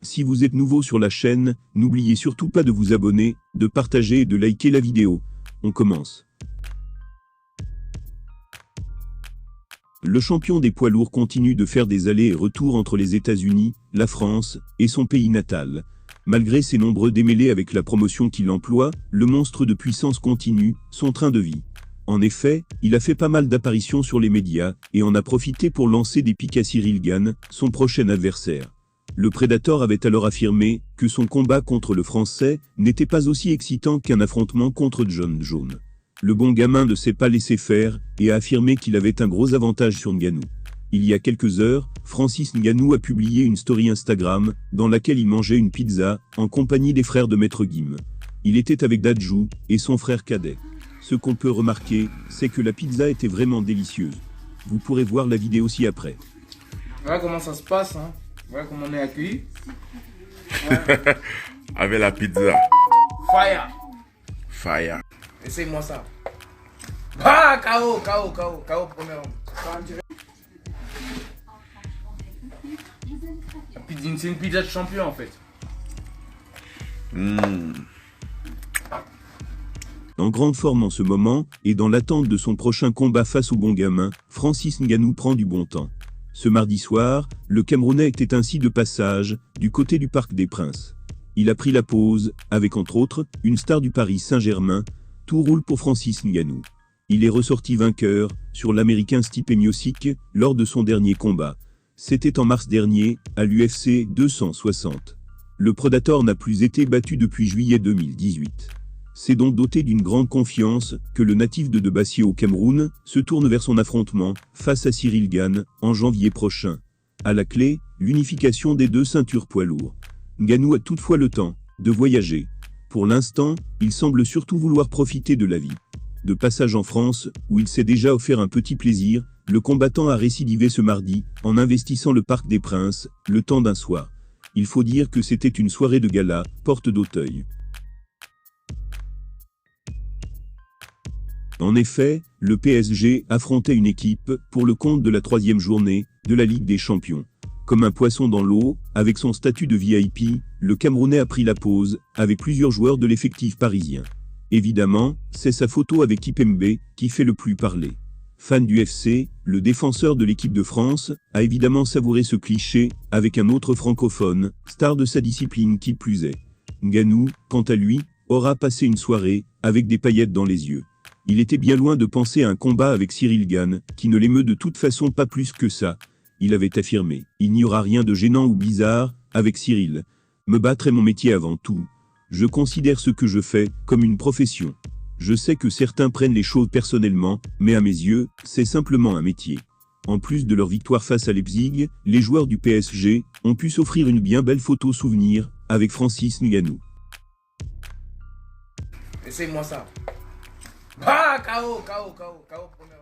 Si vous êtes nouveau sur la chaîne, n'oubliez surtout pas de vous abonner, de partager et de liker la vidéo. On commence. Le champion des poids lourds continue de faire des allers et retours entre les États-Unis, la France et son pays natal. Malgré ses nombreux démêlés avec la promotion qui l'emploie, le monstre de puissance continue son train de vie. En effet, il a fait pas mal d'apparitions sur les médias et en a profité pour lancer des piques à Ciryl Gane, son prochain adversaire. Le Predator avait alors affirmé que son combat contre le Français n'était pas aussi excitant qu'un affrontement contre Jon Jones. Le bon gamin ne s'est pas laissé faire et a affirmé qu'il avait un gros avantage sur Ngannou. Il y a quelques heures, Francis Ngannou a publié une story Instagram dans laquelle il mangeait une pizza en compagnie des frères de Maître Gim. Il était avec Dadju et son frère cadet. Ce qu'on peut remarquer, c'est que la pizza était vraiment délicieuse. Vous pourrez voir la vidéo ci-après. Voilà comment ça se passe, hein. Voilà comment on est accueilli. Ouais. Avec la pizza. Fire. Fire. Essaye-moi ça. Ah, KO, premier round. C'est une pizza de champion en fait. En grande forme en ce moment, et dans l'attente de son prochain combat face au bon gamin, Francis Ngannou prend du bon temps. Ce mardi soir, le Camerounais était ainsi de passage, du côté du Parc des Princes. Il a pris la pause, avec entre autres, une star du Paris Saint-Germain. Tout roule pour Francis Ngannou. Il est ressorti vainqueur, sur l'Américain Stipe Miocic, lors de son dernier combat. C'était en mars dernier, à l'UFC 260. Le Predator n'a plus été battu depuis juillet 2018. C'est donc doté d'une grande confiance que le natif de Debassy au Cameroun se tourne vers son affrontement face à Ciryl Gane en janvier prochain. À la clé, l'unification des deux ceintures poids lourds. Ngannou a toutefois le temps de voyager. Pour l'instant, il semble surtout vouloir profiter de la vie. De passage en France, où il s'est déjà offert un petit plaisir, le combattant a récidivé ce mardi en investissant le Parc des Princes le temps d'un soir. Il faut dire que c'était une soirée de gala, porte d'Auteuil. En effet, le PSG affrontait une équipe pour le compte de la 3e journée de la Ligue des Champions. Comme un poisson dans l'eau, avec son statut de VIP, le Camerounais a pris la pause avec plusieurs joueurs de l'effectif parisien. Évidemment, c'est sa photo avec Kimpembe qui fait le plus parler. Fan du FC, le défenseur de l'équipe de France a évidemment savouré ce cliché avec un autre francophone, star de sa discipline qui plus est. Ngannou, quant à lui, aura passé une soirée avec des paillettes dans les yeux. Il était bien loin de penser à un combat avec Ciryl Gane, qui ne l'émeut de toute façon pas plus que ça. Il avait affirmé « Il n'y aura rien de gênant ou bizarre avec Ciryl. Me battre est mon métier avant tout. Je considère ce que je fais comme une profession. Je sais que certains prennent les choses personnellement, mais à mes yeux, c'est simplement un métier. » En plus de leur victoire face à Leipzig, les joueurs du PSG ont pu s'offrir une bien belle photo souvenir avec Francis Ngannou. Essaye-moi ça. Ah, KO, premier round.